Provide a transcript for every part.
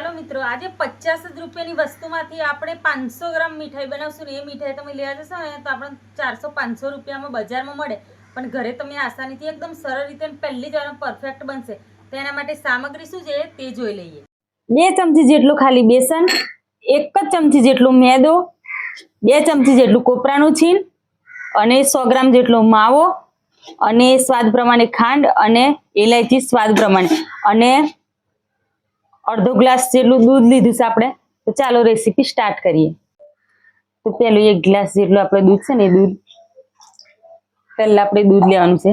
ચાલો મિત્રો, આજે 50 જ રૂપિયાની વસ્તુમાંથી આપણે 500 ગ્રામ મીઠાઈ બનાવશું ને એ મીઠાઈ તમે લેવા જશો ને તો આપણે 400-500 રૂપિયામાં બજારમાં મળે, પણ ઘરે તમે આસાનીથી એકદમ સરળ રીતે પહેલી જ વારમાં પરફેક્ટ બનશે. તેના માટે સામગ્રી શું છે તે જોઈ લઈએ. 2 ચમચી જેટલું ખાલી બેસન, 1 જ ચમચી જેટલું મેદો, 2 ચમચી જેટલું કોપરાનું છીણ અને 100 ગ્રામ જેટલો માવો અને સ્વાદ પ્રમાણે ખાંડ અને ઇલાયચી સ્વાદ પ્રમાણે અને અડધો ગ્લાસ જેટલું દૂધ લીધું છે આપણે. તો ચાલો રેસીપી સ્ટાર્ટ કરીએ. તો પહેલું 1 ગ્લાસ જેટલું આપણે દૂધ છે ને એ દૂધ પહેલા આપણે દૂધ લેવાનું છે.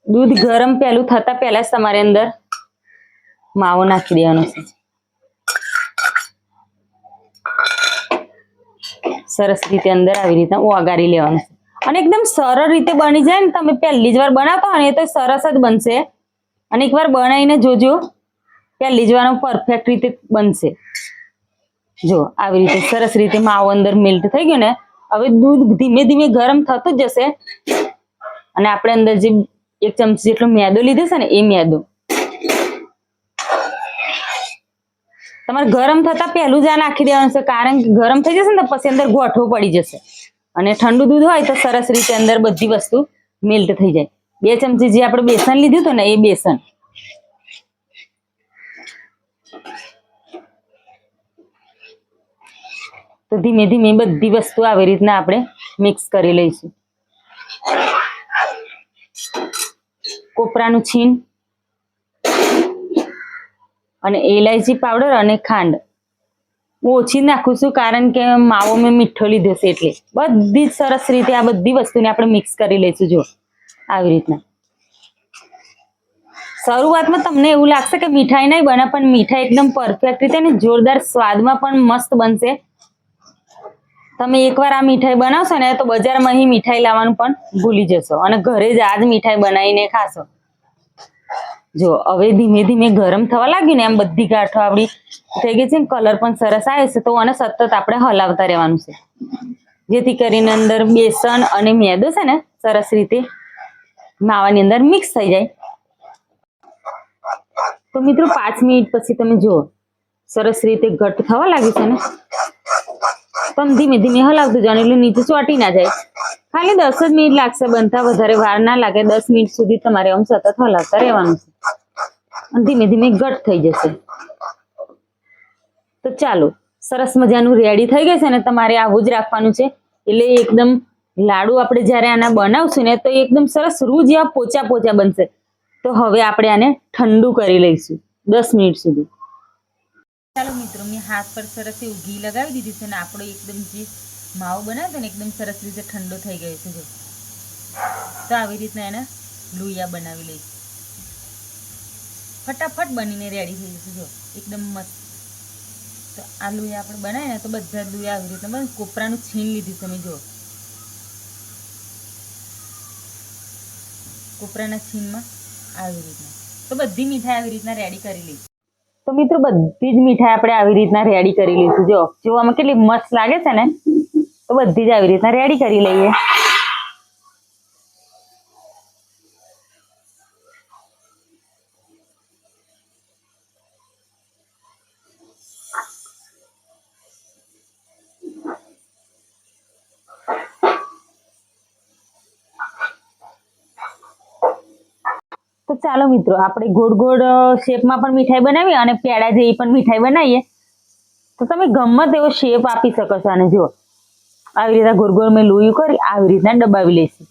દૂધ ગરમ પહેલું થતા પહેલા જ તમારે અંદર માવો નાખી દેવાનો છે. સરસ રીતે અંદર આવી રીતના ઓગાળી લેવાનું છે અને એકદમ સરળ રીતે બની જાય ને. તમે પહેલી જ વાર બનાવતા હોય ને તો સરસ જ બનશે અને એકવાર બનાવીને જોજો, પહેલી જ વારમાં પરફેક્ટ રીતે બનશે. જો આવી રીતે સરસ રીતે માવો અંદર મેલ્ટ થઈ ગયો ને. હવે દૂધ ધીમે ધીમે ગરમ થતું જ જશે અને આપણે અંદર જે 1 ચમચી જેટલો મેદો લીધો છે ને એ મેદો તમારે ગરમ થતા પહેલું જ આ નાખી દેવાનું છે, કારણ કે ગરમ થઈ જશે ને તો પછી અંદર ગોઠવો પડી જશે અને ઠંડુ દૂધ હોય તો સરસ રીતે અંદર બધી વસ્તુ મેલ્ટ થઈ જાય. 2 ચમચી જે આપણે બેસન લીધું હતું ને એ બેસન તો ધીમે ધીમે બધી વસ્તુ આવી રીતના આપણે મિક્સ કરી લઈશું. કોપરાનું છીણ અને ઇલાયચી પાવડર અને ખાંડ ઓછી નાખું છું, કારણ કે માવો મેં મીઠો લીધો છે એટલે. બધી જ સરસ રીતે આ બધી વસ્તુને આપણે મિક્સ કરી લઈશું. જો આવી રીતના. શરૂઆતમાં તમને એવું લાગશે કે મીઠાઈ નહીં બને, પણ મીઠાઈ એકદમ પરફેક્ટ રીતે ને જોરદાર સ્વાદમાં પણ મસ્ત બનશે. તમે એકવાર આ મીઠાઈ બનાવશો ને તો બજારમાં અહીં મીઠાઈ લાવવાનું પણ ભૂલી જશો અને ઘરે જ આ જ મીઠાઈ બનાવીને ખાશો. જો હવે ધીમે ધીમે ગરમ થવા લાગ્યું ને એમ બધી ગાંઠો આપણી થઈ ગઈ છે ને કલર પણ સરસ આવે છે. તો આને સતત આપણે હલાવતા રહેવાનું છે, જેથી કરીને અંદર બેસન અને મેદો છે ને સરસ રીતે માવાની અંદર મિક્સ થઈ જાય. તો મિત્રો 5 મિનિટ પછી તમે જુઓ સરસ રીતે ઘટ થવા લાગ્યું છે ને. પણ ધીમે ધીમે હલાવતું જવાનું એટલે નીચે ચોંટી ના જાય. ખાલી 10 જ મિનિટ લાગશે બનતા, વધારે વાર ના લાગે. 10 મિનિટ સુધી તમારે આમ સતત હલાવતા રહેવાનું છે અને ધીમે ધીમે ઘટ થઈ જશે. તો ચાલો, સરસ મજાનું રેડી થઈ ગયું છે ને. તમારે આવું જ રાખવાનું છે એટલે એકદમ લાડુ આપણે જ્યારે આના બનાવશું ને તો એકદમ સરસ રૂ જેવા પોચા પોચા બનશે. તો હવે આપણે આને ઠંડુ કરી લઈશું 10 મિનિટ સુધી. ચાલો મિત્રો, મેં હાથ પર સરસ એવું ઘી લગાવી દીધું છે ને આપણો એકદમ જે માવો બનાવ્યો ને એકદમ સરસ રીતે ઠંડો થઈ ગયો છે. જો તો આવી રીતના એના લુયા બનાવી લઈશું. ફટાફટ બનીને રેડી થઈ જશે. જો એકદમ મસ્ત. તો આ લુયા આપણે બનાવીએ ને તો બધા લુયા આવી રીતના બને. કોપરાનું છીણ લીધું તમે જો, કોપરાના છીણમાં આવી રીતના. તો બધી મીઠાઈ આવી રીતના રેડી કરી લઈશું. તો મિત્રો બધી જ મીઠાઈ આપણે આવી રીતના રેડી કરી લઈશું. જો જોવામાં કેટલી મસ્ત લાગે છે ને. તો બધી જ આવી રીતના રેડી કરી લઈએ. તો ચાલો મિત્રો, આપણે ગોળ ગોળ શેપમાં પણ મીઠાઈ બનાવીએ અને પેડા જેવી પણ મીઠાઈ બનાવીએ. તો તમે ગમે તેવો શેપ આપી શકો છો. અને જો આવી રીતના ગોળ ગોળ મેં લોયું કરી આવી રીતના દબાવી લઈશું.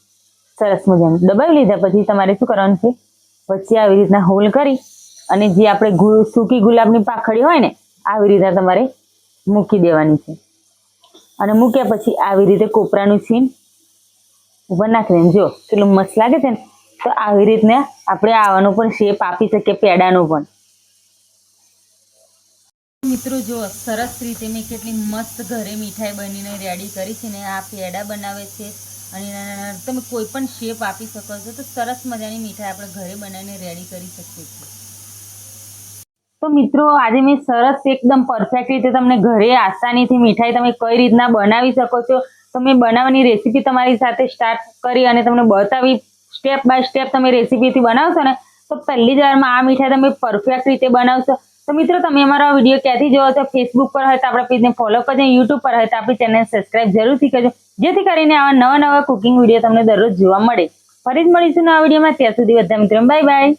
સરસ મજાનું દબાવી લીધા પછી તમારે શું કરવાનું છે, વચ્ચે આવી રીતના હોલ કરી અને જે આપણે સૂકી ગુલાબની પાંખડી હોય ને આવી રીતના તમારે મૂકી દેવાની છે. અને મૂક્યા પછી આવી રીતે કોપરાનું છીણ ઉપર નાખી દેવાનું. જો કેટલું મસ્ત લાગે છે ને. તો આવી રીતના આપણે આવાનો પણ શેપ આપી શકીએ, પેડાનો પણ. મિત્રો જો સરસ રીતે મેં કેટલી મસ્ત ઘરે મીઠાઈ બનીને રેડી કરી છે ને. આ પેડા બનાવે છે અને તમે કોઈ પણ શેપ આપી શકો છો. તો સરસ મજાની મીઠાઈ આપણે ઘરે બનાવીને રેડી કરી શકીએ છીએ. તો મિત્રો આજે મેં સરસ એકદમ પરફેક્ટ રીતે તમને ઘરે આસાનીથી મીઠાઈ તમે કઈ રીતના બનાવી શકો છો તો મેં બનાવવાની રેસીપી તમારી સાથે સ્ટાર્ટ કરી અને તમને બતાવી. સ્ટેપ બાય સ્ટેપ તમે રેસીપીથી બનાવશો ને તો પહેલી જ વારમાં આ મીઠાઈ તમે પરફેક્ટ રીતે બનાવશો. તો મિત્રો તમે અમારો વિડીયો ક્યાંથી જોવો છો? ફેસબુક પર હોય તો આપણા પેજને ફોલો કરજો, યુટ્યુબ પર હોય તો આપણી ચેનલ સબસ્ક્રાઇબ જરૂરથી કરજો, જેથી કરીને આવા નવા કુકિંગ વિડીયો તમને દરરોજ જોવા મળે. ફરી જ મળીશું નવા વિડીયોમાં. ત્યાં સુધી બધા મિત્રો બાય બાય.